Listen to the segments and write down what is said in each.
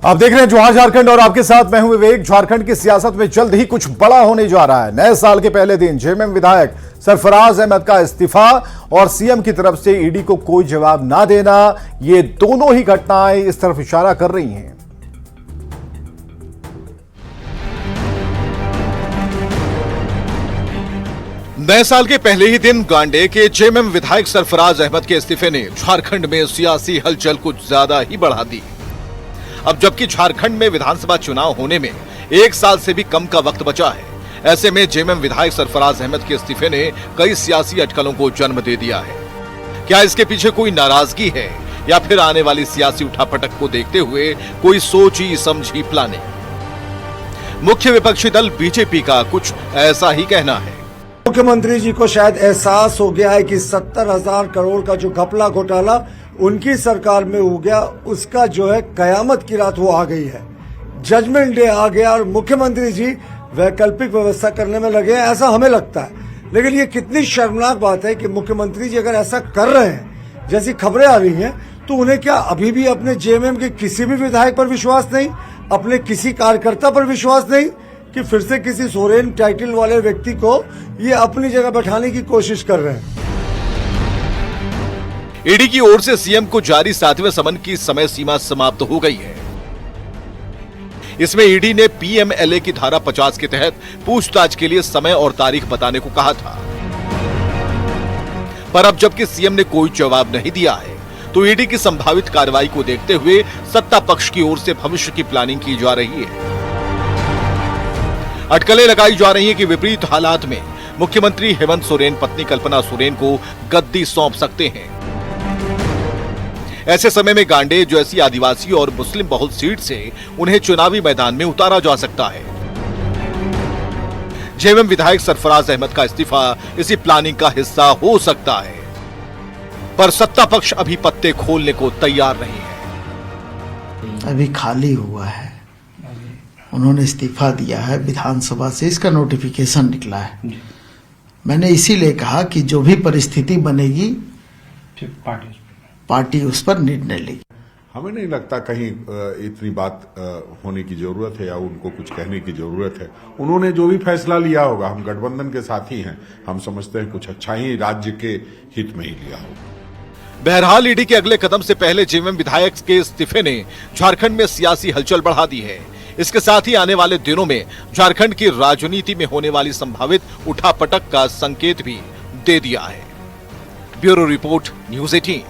आप देख रहे हैं जवाहर झारखंड और आपके साथ मैं हूं विवेक। झारखंड की सियासत में जल्द ही कुछ बड़ा होने जा रहा है। नए साल के पहले दिन जेएमएम विधायक सरफराज अहमद का इस्तीफा और सीएम की तरफ से ईडी को कोई जवाब ना देना, ये दोनों ही घटनाएं इस तरफ इशारा कर रही हैं। नए साल के पहले ही दिन गांडे के जेएमएम विधायक सरफराज अहमद के इस्तीफे ने झारखंड में सियासी हलचल कुछ ज्यादा ही बढ़ा दी। अब जबकि झारखंड में विधानसभा चुनाव होने में 1 साल से भी कम का वक्त बचा है, ऐसे में जेएमएम विधायक सरफराज अहमद के इस्तीफे ने कई सियासी अटकलों को जन्म दे दिया है। क्या इसके पीछे कोई नाराजगी है या फिर आने वाली सियासी उठापटक को देखते हुए कोई सोची समझी प्लानिंग? मुख्य विपक्षी दल बीजेपी का कुछ ऐसा ही कहना है। मुख्यमंत्री जी को शायद एहसास हो गया है कि 70,000 करोड़ का जो घपला घोटाला उनकी सरकार में हो गया, उसका जो है कयामत की रात वो आ गई है। जजमेंट डे आ गया और मुख्यमंत्री जी वैकल्पिक व्यवस्था करने में लगे हैं, ऐसा हमें लगता है। लेकिन ये कितनी शर्मनाक बात है कि मुख्यमंत्री जी अगर ऐसा कर रहे हैं जैसी खबरें आ रही हैं, तो उन्हें क्या अभी भी अपने जेएमएम के किसी भी विधायक पर विश्वास नहीं, अपने किसी कार्यकर्ता पर विश्वास नहीं कि फिर से किसी सोरेन टाइटल वाले व्यक्ति को ये अपनी जगह बैठाने की कोशिश कर रहे हैं। ईडी की ओर से सीएम को जारी 7वें समन की समय सीमा समाप्त हो गई है। इसमें ईडी ने पीएमएलए की धारा 50 के तहत पूछताछ के लिए समय और तारीख बताने को कहा था, पर अब जबकि सीएम ने कोई जवाब नहीं दिया है, तो ईडी की संभावित कार्रवाई को देखते हुए सत्ता पक्ष की ओर से भविष्य की प्लानिंग की जा रही है। अटकलें लगाई जा रही है कि विपरीत हालात में मुख्यमंत्री हेमंत सोरेन पत्नी कल्पना सोरेन को गद्दी सौंप सकते हैं। ऐसे समय में गांडे जैसी आदिवासी और मुस्लिम बहुल सीट से उन्हें चुनावी मैदान में उतारा जा सकता है। जेएमएम विधायक सरफराज अहमद का इस्तीफा इसी प्लानिंग का हिस्सा हो सकता है, पर सत्ता पक्ष अभी पत्ते खोलने को तैयार नहीं है। अभी खाली हुआ है, उन्होंने इस्तीफा दिया है विधानसभा से, इसका नोटिफिकेशन निकला है। मैंने इसीलिए कहा कि जो भी परिस्थिति बनेगी पार्टी उस पर निर्णय लेगी। हमें नहीं लगता कहीं इतनी बात होने की जरूरत है या उनको कुछ कहने की जरूरत है। उन्होंने जो भी फैसला लिया होगा, हम गठबंधन के साथ ही हैं, हम समझते हैं कुछ अच्छा ही राज्य के हित में ही लिया होगा। बहरहाल ईडी के अगले कदम से पहले जेएमएम विधायक के इस्तीफे ने झारखंड में सियासी हलचल बढ़ा दी है। इसके साथ ही आने वाले दिनों में झारखंड की राजनीति में होने वाली संभावित उठापटक का संकेत भी दे दिया है। Bureau report, news 18।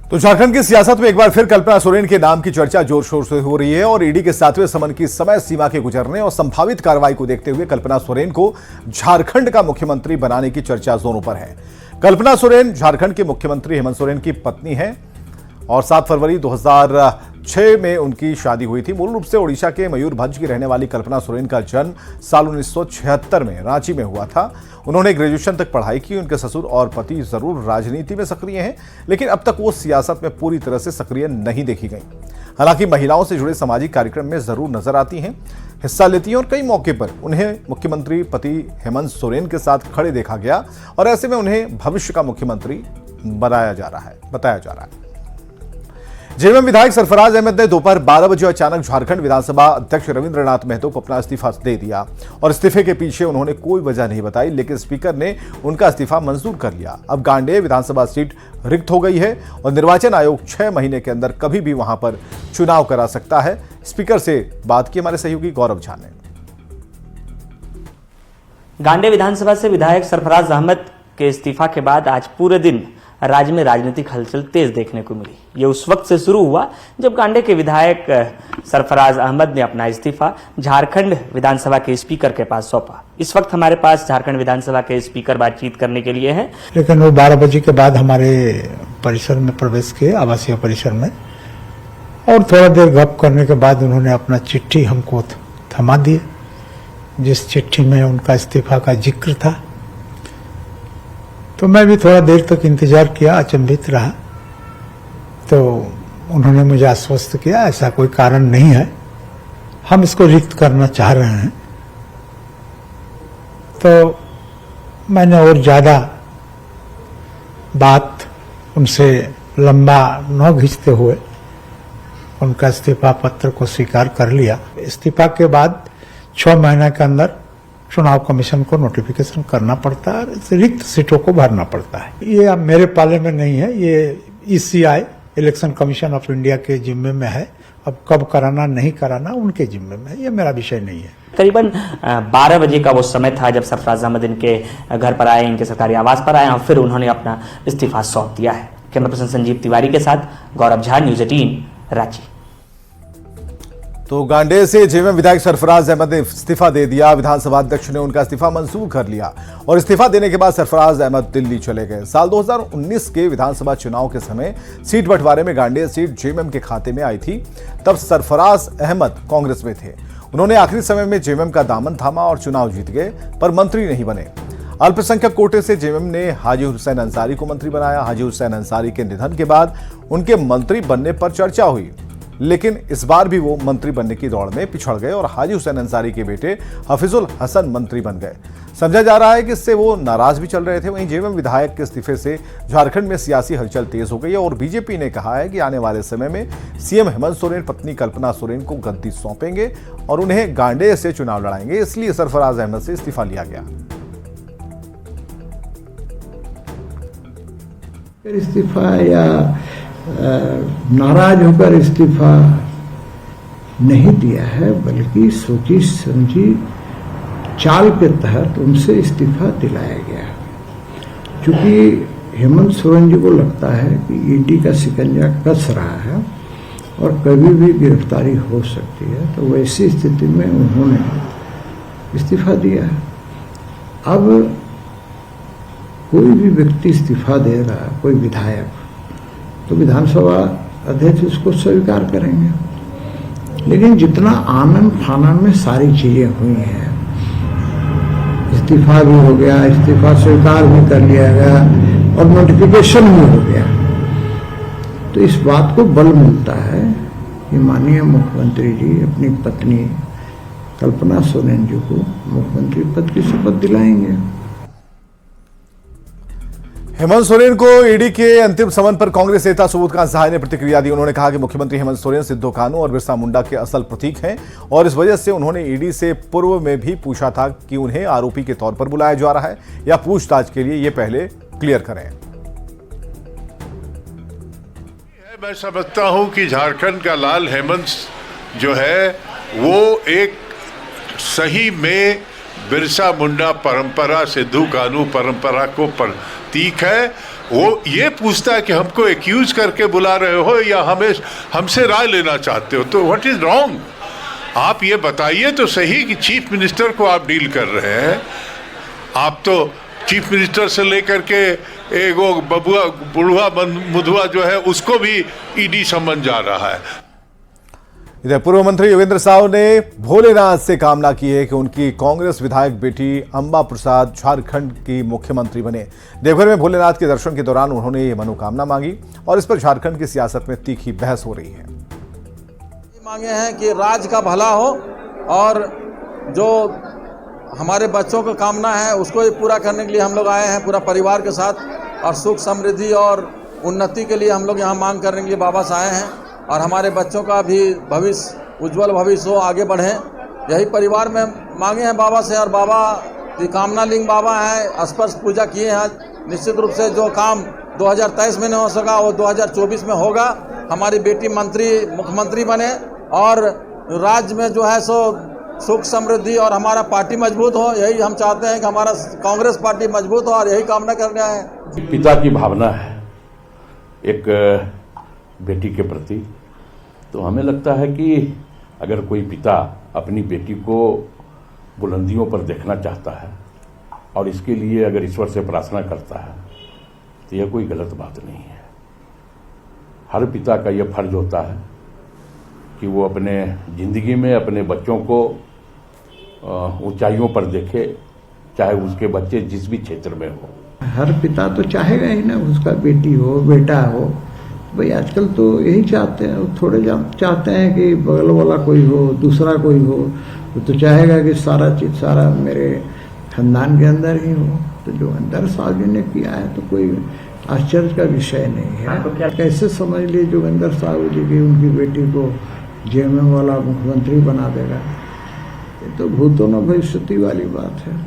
तो झारखंड की सियासत में एक बार फिर कल्पना सोरेन के नाम की चर्चा जोर शोर से हो रही है और ईडी के 7वें समन की समय सीमा के गुजरने और संभावित कार्रवाई को देखते हुए कल्पना सोरेन को झारखंड का मुख्यमंत्री बनाने की चर्चा जोरों पर है। कल्पना सोरेन झारखंड के मुख्यमंत्री हेमंत सोरेन की पत्नी है और 7 फरवरी 2006 में उनकी शादी हुई थी। मूल रूप से ओडिशा के मयूरभंज की रहने वाली कल्पना सोरेन का जन्म साल 1976 में रांची में हुआ था। उन्होंने ग्रेजुएशन तक पढ़ाई की। उनके ससुर और पति जरूर राजनीति में सक्रिय हैं, लेकिन अब तक वो सियासत में पूरी तरह से सक्रिय नहीं देखी गई। हालांकि महिलाओं से जुड़े सामाजिक कार्यक्रम में जरूर नजर आती हैं, हिस्सा लेती हैं और कई मौके पर उन्हें मुख्यमंत्री पति हेमंत सोरेन के साथ खड़े देखा गया और ऐसे में उन्हें भविष्य का मुख्यमंत्री बताया जा रहा है। जेएमएम विधायक सरफराज अहमद ने दोपहर 12 बजे अचानक झारखंड विधानसभा अध्यक्ष रविंद्रनाथ महतो को अपना इस्तीफा दे दिया और इस्तीफे के पीछे उन्होंने कोई वजह नहीं बताई, लेकिन स्पीकर ने उनका इस्तीफा मंजूर कर लिया। अब गांडे विधानसभा सीट रिक्त हो गई है और निर्वाचन आयोग 6 महीने के अंदर कभी भी वहां पर चुनाव करा सकता है। स्पीकर से बात की हमारे सहयोगी गौरव झा ने। गांडे विधानसभा से विधायक सरफराज अहमद के इस्तीफा के बाद आज पूरे दिन राज्य में राजनीतिक हलचल तेज देखने को मिली। ये उस वक्त से शुरू हुआ जब गांडे के विधायक सरफराज अहमद ने अपना इस्तीफा झारखंड विधानसभा के स्पीकर के पास सौंपा। इस वक्त हमारे पास झारखंड विधानसभा के स्पीकर बातचीत करने के लिए हैं। लेकिन वो 12 बजे के बाद हमारे परिसर में प्रवेश किए, आवासीय परिसर में, और थोड़ा देर गप करने के बाद उन्होंने अपना चिट्ठी हमको थमा दिए, जिस चिट्ठी में उनका इस्तीफा का जिक्र था। तो मैं भी थोड़ा देर तक इंतजार किया, अचंभित रहा। तो उन्होंने मुझे आश्वस्त किया ऐसा कोई कारण नहीं है, हम इसको रिक्त करना चाह रहे हैं। तो मैंने और ज्यादा बात उनसे लंबा न खींचते हुए उनका इस्तीफा पत्र को स्वीकार कर लिया। इस्तीफा के बाद 6 महीने के अंदर चुनाव कमीशन को नोटिफिकेशन करना पड़ता है, रिक्त सीटों को भरना पड़ता है। ये अब मेरे पाले में नहीं है, ये ECI election commission of India के जिम्मे में है। अब कब कराना नहीं कराना उनके जिम्मे में है, ये मेरा विषय नहीं है। करीबन 12 बजे का वो समय था जब सरफराज अहमद इनके घर पर आए, इनके सरकारी आवास पर आए और फिर उन्होंने अपना इस्तीफा सौंप दिया है। कैमरा पर्सन संजीव तिवारी के साथ गौरव झा, न्यूज़ 18 रांची। तो गांडे से जेएमएम विधायक सरफराज अहमद ने इस्तीफा दे दिया। विधानसभा अध्यक्ष ने उनका इस्तीफा मंजूर कर लिया और इस्तीफा देने के बाद सरफराज अहमद दिल्ली चले गए। साल 2019 के विधानसभा चुनाव के समय सीट बंटवारे में गांडे सीट जेएमएम के खाते में आई थी। तब सरफराज अहमद कांग्रेस में थे। उन्होंने आखिरी समय में जेएमएम का दामन थामा और चुनाव जीत गए, पर मंत्री नहीं बने। अल्पसंख्यक कोटे से जेएमएम ने हाजी हुसैन अंसारी को मंत्री बनाया। हाजी हुसैन अंसारी के निधन के बाद उनके मंत्री बनने पर चर्चा हुई, लेकिन इस बार भी वो मंत्री बनने की दौड़ में पिछड़ गए और हाजी हुसैन अंसारी के बेटे हफीजुल हसन मंत्री बन गए। समझा जा रहा है कि इससे वो नाराज भी चल रहे थे। वहीं जेएमएम विधायक के इस्तीफे से झारखंड में सियासी हलचल तेज हो गई है और बीजेपी ने कहा है कि आने वाले समय में सीएम हेमंत सोरेन पत्नी कल्पना सोरेन को गद्दी सौंपेंगे और उन्हें गांडे से चुनाव लड़ाएंगे। इसलिए सरफराज अहमद से इस्तीफा लिया गया। इस्तीफा या नाराज होकर इस्तीफा नहीं दिया है, बल्कि सोची समझी चाल के तहत उनसे इस्तीफा दिलाया गया। क्योंकि हेमंत सोरेन जी को लगता है कि ईडी का शिकंजा कस रहा है और कभी भी गिरफ्तारी हो सकती है, तो वैसी स्थिति में उन्होंने इस्तीफा दिया है। अब कोई भी व्यक्ति इस्तीफा दे रहा है, कोई विधायक, तो विधानसभा अध्यक्ष उसको स्वीकार करेंगे। लेकिन जितना आनंद फानन में सारी चीजें हुई हैं, इस्तीफा भी हो गया, इस्तीफा स्वीकार भी कर लिया गया और नोटिफिकेशन भी हो गया, तो इस बात को बल मिलता है कि माननीय मुख्यमंत्री जी अपनी पत्नी कल्पना सोरेन जी को मुख्यमंत्री पद की शपथ दिलाएंगे। हेमंत सोरेन को ईडी के अंतिम समन पर कांग्रेस नेता सुबोधकांत सहाय ने प्रतिक्रिया दी। उन्होंने कहा कि मुख्यमंत्री हेमंत सोरेन सिद्धो कान्हू और बिरसा मुंडा के असल प्रतीक हैं और इस वजह से उन्होंने ईडी से पूर्व में भी पूछा था कि उन्हें आरोपी के तौर पर बुलाया जा रहा है या पूछताछ के लिए, ये पहले क्लियर करें। मैं समझता हूं कि झारखंड का लाल हेमंत जो है वो एक सही में बिरसा मुंडा परंपरा, सिद्धू कान्हू परंपरा को प्रतीक है। वो ये पूछता है कि हमको एक्यूज करके बुला रहे हो या हमसे राय लेना चाहते हो, तो व्हाट इज रॉन्ग? आप ये बताइए तो सही कि चीफ मिनिस्टर को आप डील कर रहे हैं। आप तो चीफ मिनिस्टर से लेकर के एक वो बबुआ बुढ़वा मुधुआ जो है उसको भी ईडी समन जा रहा है। इधर पूर्व मंत्री योगेंद्र साहु ने भोलेनाथ से कामना की है कि उनकी कांग्रेस विधायक बेटी अंबा प्रसाद झारखंड की मुख्यमंत्री बने। देवघर में भोलेनाथ के दर्शन के दौरान उन्होंने ये मनोकामना मांगी और इस पर झारखंड की सियासत में तीखी बहस हो रही है। मांगे हैं कि राज्य का भला हो और जो हमारे बच्चों का कामना है उसको पूरा करने के लिए हम लोग आए हैं पूरा परिवार के साथ, और सुख समृद्धि और उन्नति के लिए हम लोग यहाँ मांग करने के लिए बाबा से आए हैं और हमारे बच्चों का भी भविष्य, उज्जवल भविष्य हो, आगे बढ़े, यही परिवार में मांगे हैं बाबा से। और बाबा की कामना लिंग बाबा है, स्पर्श पूजा किए हैं। निश्चित रूप से जो काम 2023 में नहीं हो सका वो 2024 में होगा। हमारी बेटी मुख्यमंत्री बने और राज्य में जो है सो सुख समृद्धि और हमारा पार्टी मजबूत हो, यही हम चाहते हैं कि हमारा कांग्रेस पार्टी मजबूत हो और यही कामना करने आए हैं। पिता की भावना है एक बेटी के प्रति, तो हमें लगता है कि अगर कोई पिता अपनी बेटी को बुलंदियों पर देखना चाहता है और इसके लिए अगर ईश्वर से प्रार्थना करता है तो यह कोई गलत बात नहीं है। हर पिता का यह फर्ज होता है कि वो अपने जिंदगी में अपने बच्चों को ऊंचाइयों पर देखे, चाहे उसके बच्चे जिस भी क्षेत्र में हो। हर पिता तो चाहेगा ही ना उसका बेटी हो, बेटा हो। भाई आजकल तो यही चाहते हैं, थोड़े चाहते हैं कि बगल वाला कोई हो, दूसरा कोई हो। वो तो चाहेगा कि सारा चीज मेरे खानदान के अंदर ही हो। तो जो अंदर साहब जी ने किया है तो कोई आश्चर्य का विषय नहीं है। कैसे समझ ली जोगिंदर साहू जी की उनकी बेटी को जेएमएम वाला मुख्यमंत्री बना देगा, ये तो भूतों न भविष्यति वाली बात है।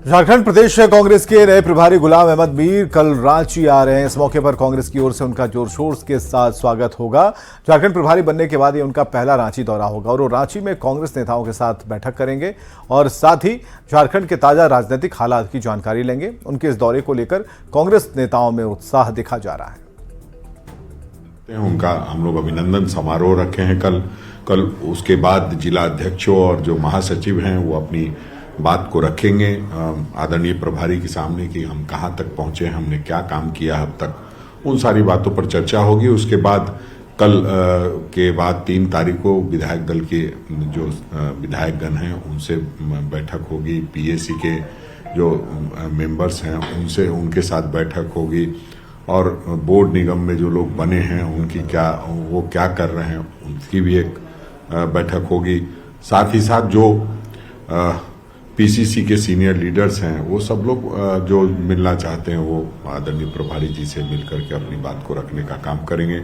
झारखंड प्रदेश कांग्रेस के नए प्रभारी गुलाम अहमद मीर कल रांची आ रहे हैं। इस मौके पर कांग्रेस की ओर से उनका जोर शोर के साथ स्वागत होगा। झारखंड प्रभारी बनने के बाद ये उनका पहला रांची दौरा होगा और वो रांची में कांग्रेस नेताओं के साथ बैठक करेंगे और साथ ही झारखंड के ताजा राजनीतिक हालात की जानकारी लेंगे। उनके इस दौरे को लेकर कांग्रेस नेताओं में उत्साह देखा जा रहा है। उनका हम लोग अभिनंदन समारोह रखे हैं कल उसके बाद जिला अध्यक्षों और जो महासचिव हैं वो अपनी बात को रखेंगे आदरणीय प्रभारी के सामने कि हम कहां तक पहुंचे, हमने क्या काम किया अब तक, उन सारी बातों पर चर्चा होगी। उसके बाद कल के बाद 3 तारीख को विधायक दल के जो विधायकगण हैं उनसे बैठक होगी, पीएसी के जो मेंबर्स हैं उनसे उनके साथ बैठक होगी और बोर्ड निगम में जो लोग बने हैं उनकी वो क्या कर रहे हैं उनकी भी एक बैठक होगी। साथ ही साथ जो पीसीसी के सीनियर लीडर्स हैं वो सब लोग जो मिलना चाहते हैं वो आदरणीय प्रभारी जी से मिलकर के अपनी बात को रखने का काम करेंगे।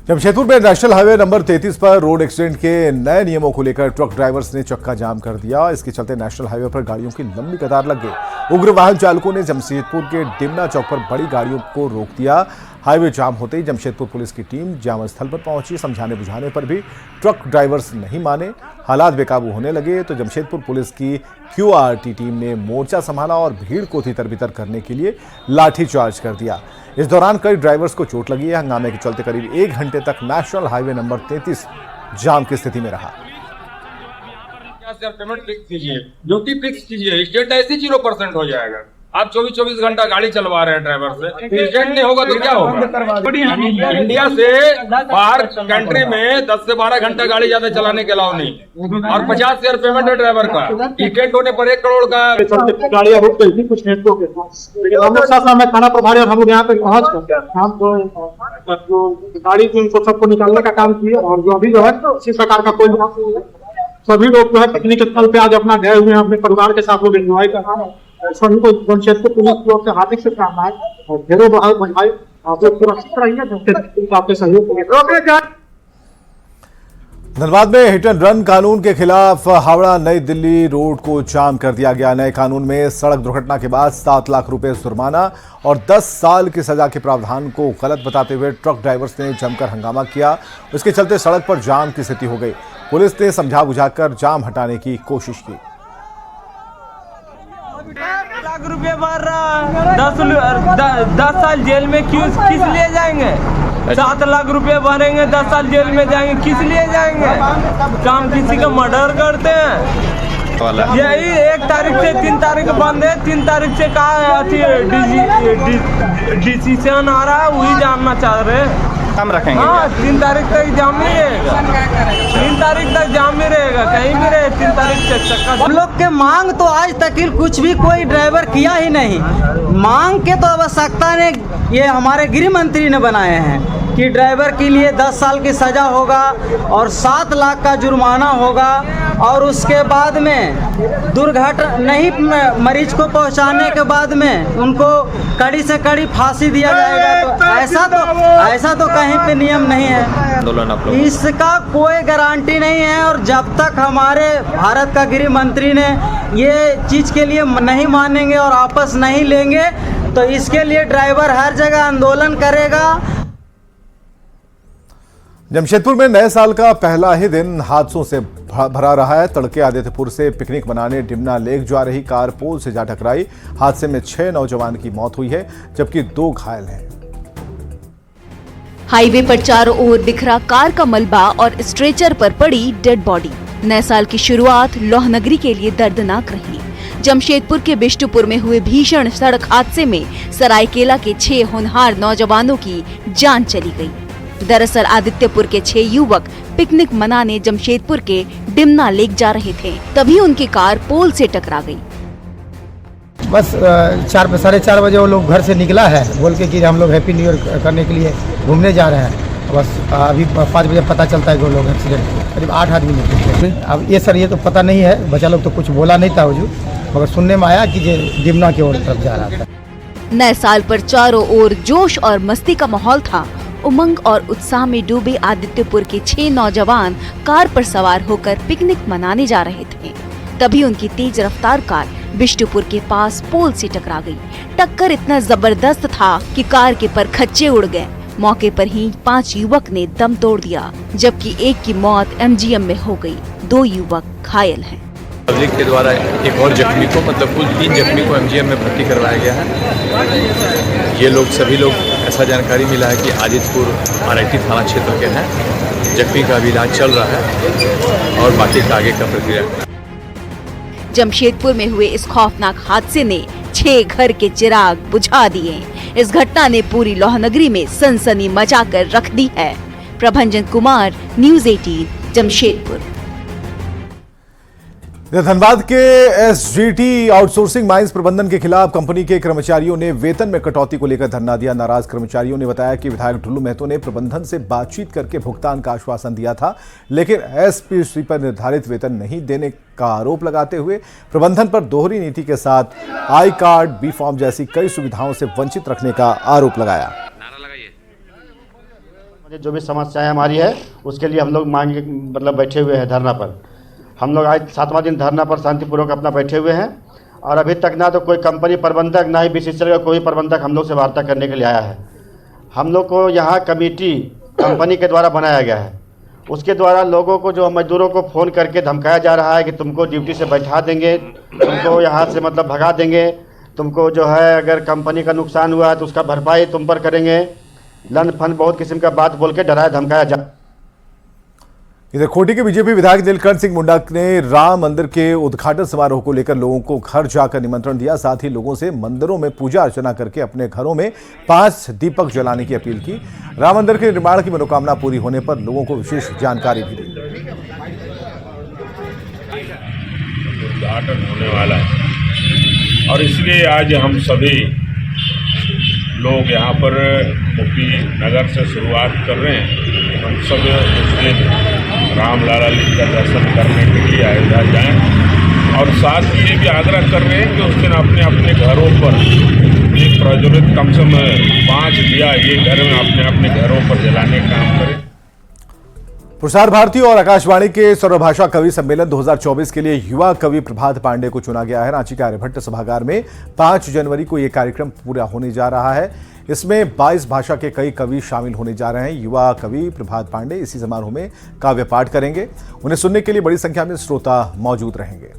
जमशेदपुर में नेशनल हाईवे नंबर 33 पर रोड एक्सीडेंट के नए नियमों को लेकर ट्रक ड्राइवर्स ने चक्का जाम कर दिया। इसके चलते नेशनल हाईवे पर गाड़ियों की लंबी कतार लग गई। उग्र वाहन चालकों ने जमशेदपुर के डिमना चौक पर बड़ी गाड़ियों को रोक दिया। हाईवे जाम होते ही जमशेदपुर पुलिस की टीम जाम स्थल पर पहुंची। समझाने बुझाने पर भी ट्रक ड्राइवर्स नहीं माने। हालात बेकाबू होने लगे तो जमशेदपुर पुलिस की क्यूआरटी टीम ने मोर्चा संभाला और भीड़ को तितर बितर करने के लिए लाठीचार्ज कर दिया। इस दौरान कई ड्राइवर्स को चोट लगी है। हंगामे के चलते करीब 1 घंटे तक नेशनल हाईवे नंबर 33 जाम की स्थिति में रहा। पेमेंट फिक्स कीजिए, ड्यूटी फिक्स कीजिए, स्टेट ऐसे 0% हो जाएगा। आप 24-24 घंटा गाड़ी चलवा रहे हैं ड्राइवर से, स्टेट नहीं होगा तो क्या होगा? इंडिया से बाहर कंट्री में 10 से 12 घंटा गाड़ी ज्यादा चलाने के अलाउ नहीं और 50 शेयर पेमेंट है ड्राइवर का। टिकट होने पर 1 करोड़ का गाड़ियां रुक गई थी कुछ नेटवर्क के पास, लेकिन हम लोग साथ में थाना प्रभारी और हम लोग यहाँ पे पहुंच कर हम तो गाड़ी को सबको निकालने का काम किए और जो अभी जो है इसी प्रकार का कोई सभी लोग जो है पिकनिक स्थल पे आज अपना गए हुए हैं, अपने परिवार के साथ लोग एंजॉय कर रहे हैं। सभी को जमशेदपुर पुलिस की ओर से हार्दिक शुभकामनाएं और ढेरों बधाई। आप लोग सुरक्षित रहिए, जमशेदपुर आपके सहयोग के लिए। धनबाद में हिट एंड रन कानून के खिलाफ हावड़ा नई दिल्ली रोड को जाम कर दिया गया। नए कानून में सड़क दुर्घटना के बाद 7 लाख रुपए जुर्माना और 10 साल की सजा के प्रावधान को गलत बताते हुए ट्रक ड्राइवर्स ने जमकर हंगामा किया। इसके चलते सड़क पर जाम की स्थिति हो गई। पुलिस ने समझा बुझाकर जाम हटाने की कोशिश की। 1 लाख रुपए भर रहा है, 10 साल जेल में किस लिए जाएंगे? 7 लाख रुपए भरेंगे, 10 साल जेल में जाएंगे, किस लिए जाएंगे? काम किसी का मर्डर करते हैं। यही 1 तारीख से 3 तारीख बंद है, 3 तारीख से कहा डिसीजन आ रहा है, वही जानना चाह रहे हैं। हम रखेंगे। हाँ, 3 तारीख तक जाम ही रहेगा, 3 तारीख तक जाम ही रहेगा, कहीं भी रहे 3 तारीख तक चक्का। हम लोग के मांग तो आज तक कुछ भी कोई ड्राइवर किया ही नहीं। मांग के तो आवश्यकता ने ये हमारे गृह मंत्री ने बनाए हैं कि ड्राइवर के लिए 10 साल की सजा होगा और 7 लाख का जुर्माना होगा और उसके बाद में दुर्घटना नहीं मरीज को पहुंचाने के बाद में उनको कड़ी से कड़ी फांसी दिया जाएगा। तो ऐसा तो कहीं पे नियम नहीं है, इसका कोई गारंटी नहीं है। और जब तक हमारे भारत का गृह मंत्री ने ये चीज के लिए नहीं मानेंगे और वापस नहीं लेंगे तो इसके लिए ड्राइवर हर जगह आंदोलन करेगा। जमशेदपुर में नए साल का पहला ही दिन हादसों से भरा रहा है। तड़के आदित्यपुर से पिकनिक मनाने डिमना लेक जा रही कार पोल से जा टकराई। हादसे में 6 नौजवान की मौत हुई है जबकि 2 घायल हैं। हाईवे पर चारों ओर बिखरा कार का मलबा और स्ट्रेचर पर पड़ी डेड बॉडी। नए साल की शुरुआत लोहनगरी के लिए दर्दनाक रही। जमशेदपुर के बिष्टुपुर में हुए भीषण सड़क हादसे में सरायकेला के 6 होनहार नौजवानों की जान चली गई। दरअसल आदित्यपुर के 6 युवक पिकनिक मनाने जमशेदपुर के डिमना लेक जा रहे थे, तभी उनकी कार पोल से टकरा गई। बस 4:30 बजे वो लोग घर से निकला है बोल के कि हम लोग हैप्पी न्यू ईयर करने के लिए घूमने जा रहे हैं। बस अभी 5 बजे पता चलता है कि वो लोग एक्सीडेंट करीब 8 आदमी निकले। अब ये सर ये तो पता नहीं है, बच्चा लोग तो कुछ बोला नहीं था, मगर सुनने में आया कि ये डिमना की ओर तरफ जा रहा था। नए साल पर चारों ओर जोश और मस्ती का माहौल था। उमंग और उत्साह में डूबे आदित्यपुर के 6 नौजवान कार पर सवार होकर पिकनिक मनाने जा रहे थे। तभी उनकी तेज रफ्तार कार बिष्टुपुर के पास पोल से टकरा गई। टक्कर इतना जबरदस्त था कि कार के परखच्चे उड़ गए। मौके पर ही 5 युवक ने दम तोड़ दिया, जबकि एक की मौत एमजीएम में हो गई। 2 युवक घायल हैं। पब्लिक के द्वारा एक और जख्मी को मतलब कुल 3 जख्मी को एमजीएम में भर्ती करवाया गया है। ये लोग सभी लोग ऐसा जानकारी मिला है कि आदित्यपुर आरआईटी थाना क्षेत्र के हैं। जख्मी का भी इलाज चल रहा है और बाकी का आगे का प्रक्रिया। जमशेदपुर में हुए इस खौफनाक हादसे ने 6 घर के चिराग बुझा दिए। इस घटना ने पूरी लोहनगरी में सनसनी मचाकर रख दी है। प्रभंजन कुमार, न्यूज़ 18, जमशेदपुर। धनबाद के एसजीटी आउटसोर्सिंग माइंस प्रबंधन के खिलाफ कंपनी के कर्मचारियों ने वेतन में कटौती को लेकर धरना दिया। नाराज कर्मचारियों ने बताया कि विधायक ढुल्लू महतो ने प्रबंधन से बातचीत करके भुगतान का आश्वासन दिया था, लेकिन एसपीसी पर निर्धारित वेतन नहीं देने का आरोप लगाते हुए प्रबंधन पर दोहरी नीति के साथ आई कार्ड, बी फॉर्म जैसी कई सुविधाओं से वंचित रखने का आरोप लगाया। जो भी समस्याएं हमारी है उसके लिए हम लोग मांग मतलब बैठे हुए हैं धरना पर। हम लोग आज 7वां दिन धरना पर शांतिपूर्वक अपना बैठे हुए हैं और अभी तक ना तो कोई कंपनी प्रबंधक ना ही बीसीसीएल का कोई प्रबंधक हम लोग से वार्ता करने के लिए आया है। हम लोग को यहाँ कमेटी कंपनी के द्वारा बनाया गया है, उसके द्वारा लोगों को जो मजदूरों को फ़ोन करके धमकाया जा रहा है कि तुमको ड्यूटी से बैठा देंगे, तुमको यहाँ से मतलब भगा देंगे, तुमको जो है अगर कंपनी का नुकसान हुआ है तो उसका भरपाई तुम पर करेंगे। लन फन बहुत किस्म का बात बोल के डराया धमकाया जा। इधर खोटी के बीजेपी विधायक नीलकंठ सिंह मुंडा ने राम मंदिर के उद्घाटन समारोह को लेकर लोगों को घर जाकर निमंत्रण दिया। साथ ही लोगों से मंदिरों में पूजा अर्चना करके अपने घरों में 5 दीपक जलाने की अपील की। राम मंदिर के निर्माण की मनोकामना पूरी होने पर लोगों को विशेष जानकारी भी दी। उद्घाटन होने वाला है और इसलिए आज हम सभी लोग यहाँ पर मुक्ति नगर से शुरुआत कर रहे हैं। हम सब उस दिन रामलाला जी का दर्शन करने के लिए अयोध्या जाएं और साथ ही ये भी आग्रह कर रहे हैं कि उस दिन अपने अपने घरों पर एक प्रज्वलित कम से कम 5 दिया ये घर में अपने अपने घरों पर जलाने का काम करें। प्रसार भारती और आकाशवाणी के सर्वभाषा कवि सम्मेलन 2024 के लिए युवा कवि प्रभात पांडे को चुना गया है। रांची के आर्यभट्ट सभागार में 5 जनवरी को यह कार्यक्रम पूरा होने जा रहा है। इसमें 22 भाषा के कई कवि शामिल होने जा रहे हैं। युवा कवि प्रभात पांडे इसी समारोह में काव्य पाठ करेंगे। उन्हें सुनने के लिए बड़ी संख्या में श्रोता मौजूद रहेंगे।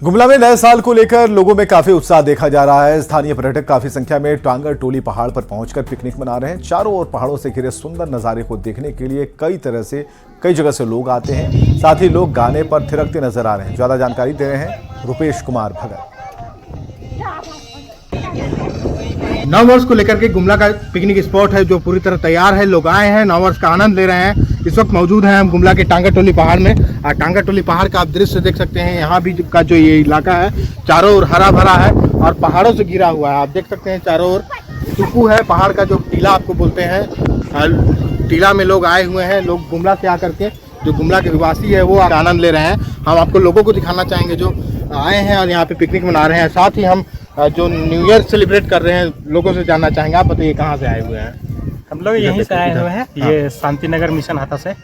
गुमला में नए साल को लेकर लोगों में काफी उत्साह देखा जा रहा है। स्थानीय पर्यटक काफी संख्या में टांगर टोली पहाड़ पर पहुंचकर पिकनिक मना रहे हैं। चारों ओर पहाड़ों से घिरे सुंदर नजारे को देखने के लिए कई जगह से लोग आते हैं। साथ ही लोग गाने पर थिरकते नजर आ रहे हैं। ज्यादा जानकारी दे रहे हैं रुपेश कुमार भगत। नव वर्ष को लेकर के गुमला का पिकनिक स्पॉट है जो पूरी तरह तैयार है। लोग आए हैं, नव वर्ष का आनंद ले रहे हैं। इस वक्त मौजूद हैं हम गुमला के टांगर टोली पहाड़ में। टांगर टोली पहाड़ का आप दृश्य देख सकते हैं। यहाँ भी का जो ये इलाका है चारों ओर हरा भरा है और पहाड़ों से घिरा हुआ है। आप देख सकते हैं चारों ओर टुकू है, पहाड़ का जो टीला आपको बोलते हैं। टीला में लोग आए हुए हैं। लोग गुमला से आकर के जो गुमला के निवासी है वो आनंद ले रहे हैं। हम आपको लोगों को दिखाना चाहेंगे जो आए हैं और यहाँ पे पिकनिक मना रहे हैं। साथ ही हम जो न्यू ईयर सेलिब्रेट कर रहे हैं लोगों से जानना चाहेंगे। आप बताइए कहाँ से आए हुए हैं? हम लोग यहीं से आए हुए हैं। ये शांति नगर मिशन हाथा से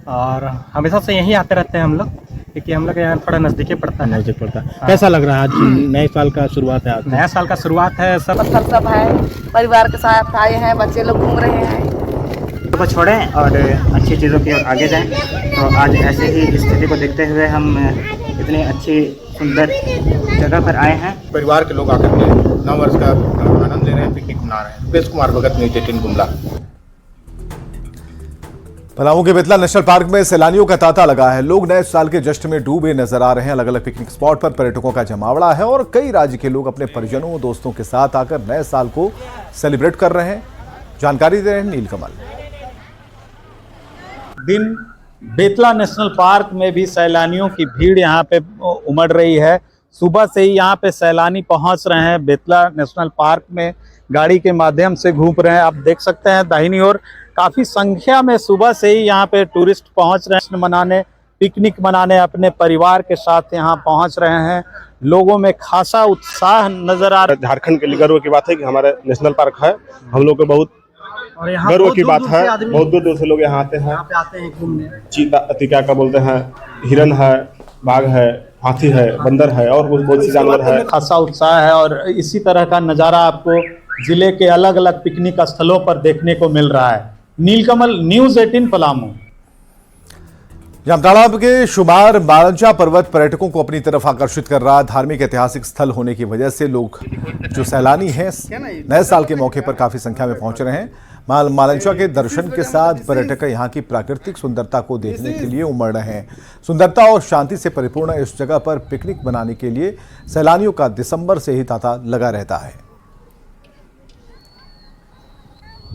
और हमेशा से यहीं आते रहते हैं हम लोग, क्योंकि हम लोग यहाँ थोड़ा नज़दीक पड़ता है। नज़दीक पड़ता है। कैसा लग रहा है आज नए साल का शुरुआत है? आज नया साल का शुरुआत है। सब है, परिवार के साथ आए हैं, बच्चे लोग घूम रहे हैं। को छोड़ें और अच्छी चीज़ों की ओर आगे जाएं। तो आज ऐसे ही स्थिति को देखते हुए हम इतनी अच्छी सुंदर जगह पर आए हैं। परिवार के लोग आकर के नव वर्ष का आनंद ले रहे हैं, पिकनिक मना रहे हैं। रुपेश कुमार भगत, न्यूज़ 18 गुमला। पलामू के बेतला नेशनल पार्क में सैलानियों का तांता लगा है। लोग नए साल के जश्न में डूबे नजर आ रहे हैं। अलग अलग पिकनिक स्पॉट पर पर्यटकों का जमावड़ा है और कई राज्य के लोग अपने परिजनों दोस्तों के साथ आकर नए साल को सेलिब्रेट कर रहे हैं। जानकारी दे रहे हैं नीलकमल। दिन बेतला नेशनल पार्क में भी सैलानियों की भीड़ यहाँ पे उमड़ रही है। सुबह से ही यहाँ पे सैलानी पहुँच रहे हैं। बेतला नेशनल पार्क में गाड़ी के माध्यम से घूम रहे हैं। आप देख सकते हैं दाहिनी ओर काफ़ी संख्या में सुबह से ही यहाँ पे टूरिस्ट पहुँच रहे हैं मनाने, पिकनिक मनाने, अपने परिवार के साथ यहाँ पहुँच रहे हैं। लोगों में खासा उत्साह नजर आ रहा है। झारखंड के लिए गर्व की बात है कि हमारा नेशनल पार्क है, हम लोग को बहुत गर्व की बात है। बहुत दूर दूर से लोग यहाँ आते हैं घूमने। चीता क्या बोलते हैं, हिरन है, बाघ है, हाथी है, बंदर है और बहुत सी जानवर है। खासा उत्साह है और इसी तरह का नज़ारा आपको जिले के अलग अलग पिकनिक स्थलों पर देखने को मिल रहा है। नीलकमल, न्यूज़ 18 पलामू। जामताड़ा के शुमार मालंचा पर्वत पर्यटकों को अपनी तरफ आकर्षित कर रहा धार्मिक ऐतिहासिक स्थल होने की वजह से लोग जो सैलानी हैं नए साल के मौके पर काफी संख्या में पहुंच रहे हैं। मालंचा के दर्शन के साथ पर्यटक यहां की प्राकृतिक सुंदरता को देखने के लिए उमड़ रहे हैं। सुंदरता और शांति से परिपूर्ण इस जगह पर पिकनिक मनाने के लिए सैलानियों का दिसंबर से ही तांता लगा रहता है।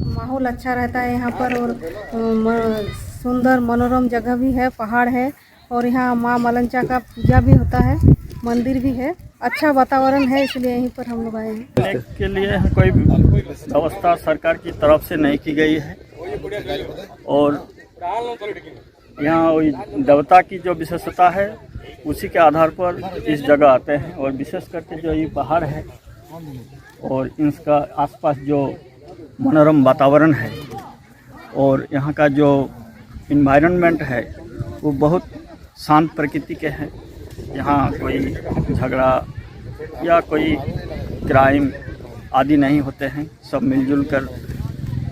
माहौल अच्छा रहता है यहाँ पर और सुंदर मनोरम जगह भी है, पहाड़ है और यहाँ माँ मालंचा का पूजा भी होता है, मंदिर भी है, अच्छा वातावरण है, इसलिए यहीं पर हम लोग आए हैं। के लिए कोई व्यवस्था सरकार की तरफ से नहीं की गई है और यहाँ वही देवता की जो विशेषता है उसी के आधार पर इस जगह आते हैं और विशेष करके जो ये पहाड़ है और इसका आसपास जो मनोरम वातावरण है और यहाँ का जो इन्वायरमेंट है वो बहुत शांत प्रकृति के हैं। यहाँ कोई झगड़ा या कोई क्राइम आदि नहीं होते हैं, सब मिलजुल कर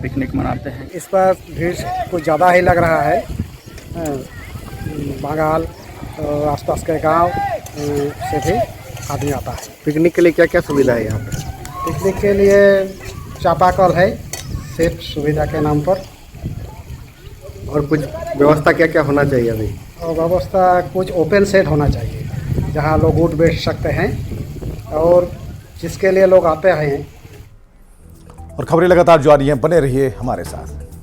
पिकनिक मनाते हैं। इस पर भीड़ कुछ ज़्यादा ही लग रहा है। बागाल और आसपास के गांव से भी आदमी आता है। पिकनिक के लिए क्या क्या सुविधा है यहाँ पे? पिकनिक के लिए चापाकल है सिर्फ सुविधा के नाम पर। और कुछ व्यवस्था क्या क्या होना चाहिए अभी? और व्यवस्था कुछ ओपन सेट होना चाहिए जहाँ लोग उठ बैठ सकते हैं और जिसके लिए लोग आते हैं। और खबरें लगातार जारी हैं, बने रहिए हमारे साथ।